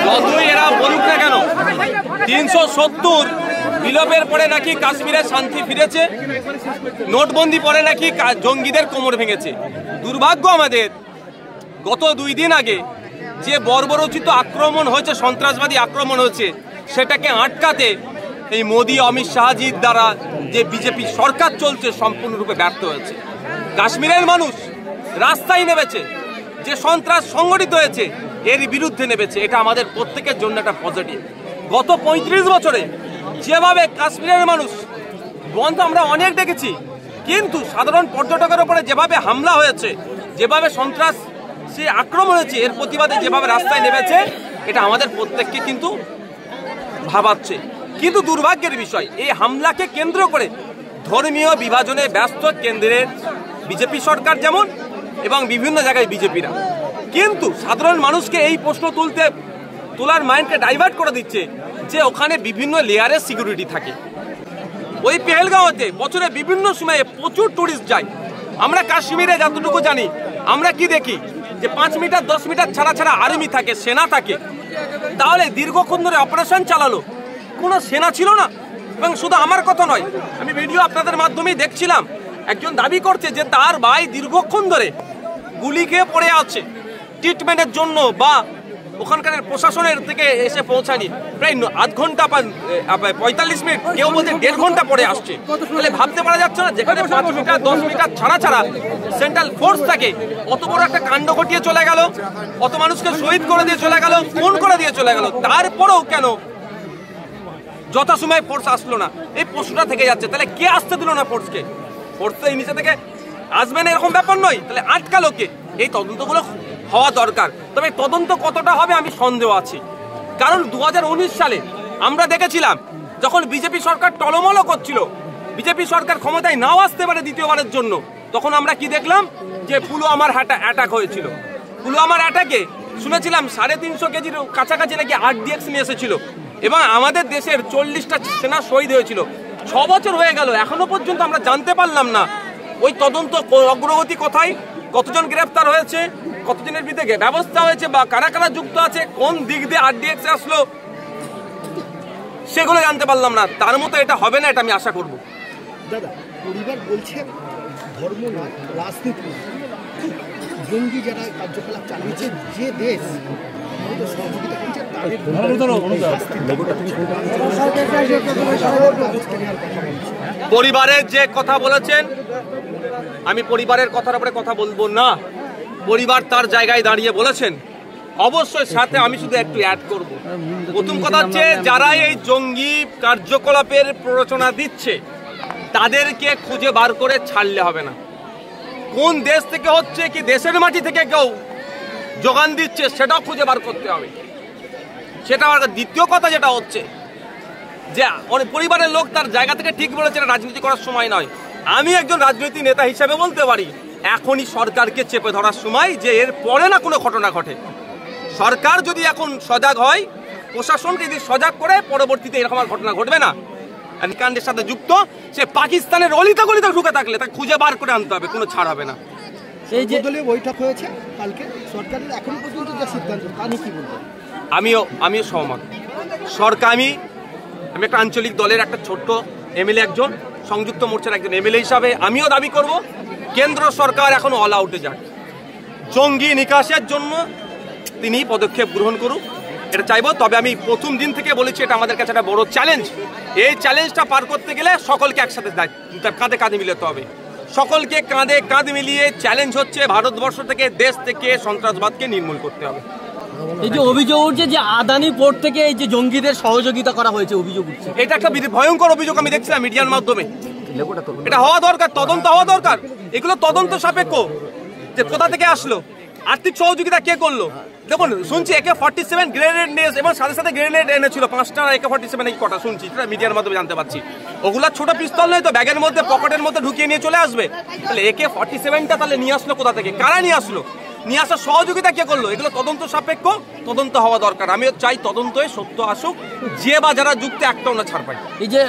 যতই এরা বলুক না কেন 370 বিলোপের পরে নাকি কাশ্মীরে শান্তি ফিরেছে, নোটবন্দি পরে নাকি জঙ্গিদের কোমর ভেঙেছে। দুর্ভাগ্য আমাদের, গত 2 দিন আগে যে বর্বরোচিত আক্রমণ হয়েছে, সন্ত্রাসবাদী আক্রমণ হয়েছে, সেটাকে আটকাতে এই মোদি অমিত শাহজির দ্বারা যে বিজেপি সরকার চলছে সম্পূর্ণরূপে ব্যর্থ হয়েছে। কাশ্মীরের মানুষ রাস্তায় নেমেছে, যে সন্ত্রাস সংগঠিত হয়েছে এর বিরুদ্ধে নেমেছে। এটা আমাদের প্রত্যেকের জন্য একটা পজিটিভ। গত 35 বছরে যেভাবে কাশ্মীরের মানুষ বন্ধ আমরা অনেক দেখেছি, কিন্তু সাধারণ পর্যটকের উপরে যেভাবে হামলা হয়েছে, যেভাবে সন্ত্রাস সে আক্রমণ হয়েছে, এর প্রতিবাদে যেভাবে রাস্তায় নেমেছে, এটা আমাদের প্রত্যেককে কিন্তু ভাবাচ্ছে। কিন্তু দুর্ভাগ্যের বিষয়, এই হামলাকে কেন্দ্র করে ধর্মীয় বিভাজনে ব্যস্ত কেন্দ্রের বিজেপি সরকার যেমন এবং বিভিন্ন জায়গায় বিজেপিরা, কিন্তু সাধারণ মানুষকে এই প্রশ্ন তোলার মাইন্ডকে ডাইভার্ট করে দিচ্ছে যে ওখানে বিভিন্ন লেয়ারের সিকিউরিটি থাকে। ওই পেহেলগাঁওতে বছরে বিভিন্ন সময়ে প্রচুর টুরিস্ট যায়। আমরা কাশ্মীরে যতটুকু জানি, আমরা কি দেখি যে 5 মিটার 10 মিটার ছাড়া ছাড়া আর্মি থাকে, সেনা থাকে। তাহলে দীর্ঘক্ষণ ধরে অপারেশন চালালো, কোনো সেনা ছিল না। এবং শুধু আমার কথা নয়, আমি ভিডিও আপনাদের মাধ্যমেই দেখছিলাম, একজন দাবি করছে যে তার ভাই দীর্ঘক্ষণ ধরে গুলি খেয়ে পড়ে আছে ট্রিটমেন্টের জন্য, বা ওখানকার প্রশাসনের থেকে এসে পৌঁছানি প্রায় আধ ঘন্টা 45 মিনিট, কেউ বলতে 1.5 ঘন্টা পরে আসছে। তাহলে ভাবতে পারা যাচ্ছে না, যেখানে 5 মিটার 10 মিটার ছাড়া ছাড়া সেন্ট্রাল ফোর্স থাকে, অত বড় একটা কাণ্ড ঘটিয়ে চলে গেল, অত মানুষকে শহীদ করে দিয়ে চলে গেল, খুন করে দিয়ে চলে গেল, তারপরেও কেন যথাসময়ে ফোর্স আসলো না? এই প্রশ্নটা থেকে যাচ্ছে। তাহলে কে আসতে দিল না ফোর্সকে? ফোর্স তো এই নিচে থেকে আসবে না এরকম ব্যাপার নয়, তাহলে আটকালো কে? এই তদন্তগুলো হওয়া দরকার। তবে তদন্ত কতটা হবে আমি সন্দেহ আছি, কারণ 2019 সালে আমরা দেখেছিলাম যখন বিজেপি সরকার টলমল করছিল, বিজেপি সরকার ক্ষমতায় নাও আসতে পারে দ্বিতীয়বারের জন্য, তখন আমরা কি দেখলাম যে পুলওয়ামার অ্যাটাক হয়েছিল। পুলওয়ামার অ্যাটাকে শুনেছিলাম 350 কেজির কাছাকাছি নাকি RDX নিয়ে এসেছিল, এবং আমাদের দেশের 40টা সেনা শহীদ হয়েছিল। 6 বছর হয়ে গেল, এখনো পর্যন্ত আমরা জানতে পারলাম না ওই তদন্ত অগ্রগতি কোথায়, কতজন গ্রেফতার হয়েছে, কতজনের বিরুদ্ধে ব্যবস্থা হয়েছে, বা কারা কারা যুক্ত আছে, কোন দিক দিয়ে RDX আসলো, সেগুলো জানতে পারলাম না। তার মতো এটা হবে না, এটা আমি আশা করব। দাদা, পরিবার বলছে ধর্ম না, রাজনীতি, জঙ্গি যারা কার্যকলাপ চালিয়েছে যে দেশ সহযোগিতা করছে তাদের পরিবারের যে কথা বলেছেন, আমি পরিবারের কথার উপরে কথা বলবো না। পরিবার তার জায়গায় দাঁড়িয়ে বলেছেন, অবশ্যই সাথে আমি শুধু একটু অ্যাড করব। প্রথম কথা হচ্ছে, যারা এই জঙ্গি কার্যকলাপের প্ররোচনা দিচ্ছে তাদেরকে খুঁজে বার করে ছাড়লে হবে না। কোন দেশ থেকে হচ্ছে, কি দেশের মাটি থেকে কেউ যোগান দিচ্ছে, সেটাও খুঁজে বার করতে হবে। সেটা দ্বিতীয় কথা যেটা হচ্ছে যে অনেক পরিবারের লোক তার জায়গা থেকে ঠিক বলেছে, রাজনীতি করার সময় নয়। আমি একজন রাজনৈতিক নেতা হিসেবে বলতে পারি, এখনই সরকারকে চেপে ধরার সময়, যে এর পরে না কোনো ঘটনা ঘটে। সরকার যদি এখন সজাগ হয়, প্রশাসনকে যদি সজাগ করে, পরবর্তীতে এরকম আর ঘটনা ঘটবে না। কাণ্ডের সাথে যুক্ত সে পাকিস্তানের অলিতে গলিতে ঢুকে থাকলে তাকে খুঁজে বার করে আনতে হবে, কোনো ছাড় হবে না। সেই যে দলীয় বৈঠক হয়েছে কালকে, সরকারের এখন পর্যন্ত যে সিদ্ধান্ত, তা নিয়ে কি বলবেন? আমিও সহমত। সরকার, আমি একটা আঞ্চলিক দলের একটা ছোট্ট MLA, একজন সংযুক্ত মোর্চার একজন MLA হিসাবে আমিও দাবি করব, কেন্দ্র সরকার এখন অল আউটে যাক, জঙ্গি নিকাশের জন্য তিনি পদক্ষেপ গ্রহণ করুক, এটা চাইব। তবে আমি প্রথম দিন থেকে বলেছি, এটা আমাদের কাছে একটা বড় চ্যালেঞ্জ। এই চ্যালেঞ্জটা পার করতে গেলে সকলকে একসাথে কাঁধে কাঁধে মিলাতে হবে। সকলকে কাঁধে কাঁধ মিলিয়ে চ্যালেঞ্জ হচ্ছে ভারতবর্ষ থেকে, দেশ থেকে সন্ত্রাসবাদকে নির্মূল করতে হবে। এই যে অভিযোগ উঠছে যে আদানি পোর্ট থেকে এই যে জঙ্গিদের সহযোগিতা করা হয়েছে, অভিযোগ উঠছে, এটা একটা ভয়ঙ্কর অভিযোগ আমি দেখছিলাম মিডিয়ার মাধ্যমে। এটা হওয়া দরকার, তদন্ত হওয়া দরকার। এগুলো তদন্ত সাপেক্ষ, যে কোথা থেকে আসলো, আর্থিক সহযোগিতা কে করলো। দেখুন, শুনছি AK-47 গ্রেনেড নিয়ে, এবং সাথে সাথে গ্রেনেড এনেছিল 5টা AK-47 এই কটা শুনছি, এটা মিডিয়ার মাধ্যমে জানতে পারছি। ওগুলা ছোট পিস্তল নয় তো, ব্যাগের মধ্যে পকেটের মধ্যে ঢুকিয়ে নিয়ে চলে আসবে। তাহলে AK-47টা তাহলে নিয়ে আসলো কোথা থেকে, কারা নিয়ে আসলো, নিয়ে আসার সহযোগিতা কে করলো, এগুলো তদন্ত সাপেক্ষ, তদন্ত হওয়া দরকার। আমিও চাই তদন্ত হয়ে সত্য আসুক, যে বা যারা যুক্ত একটাও না ছাড় পায়। এই যে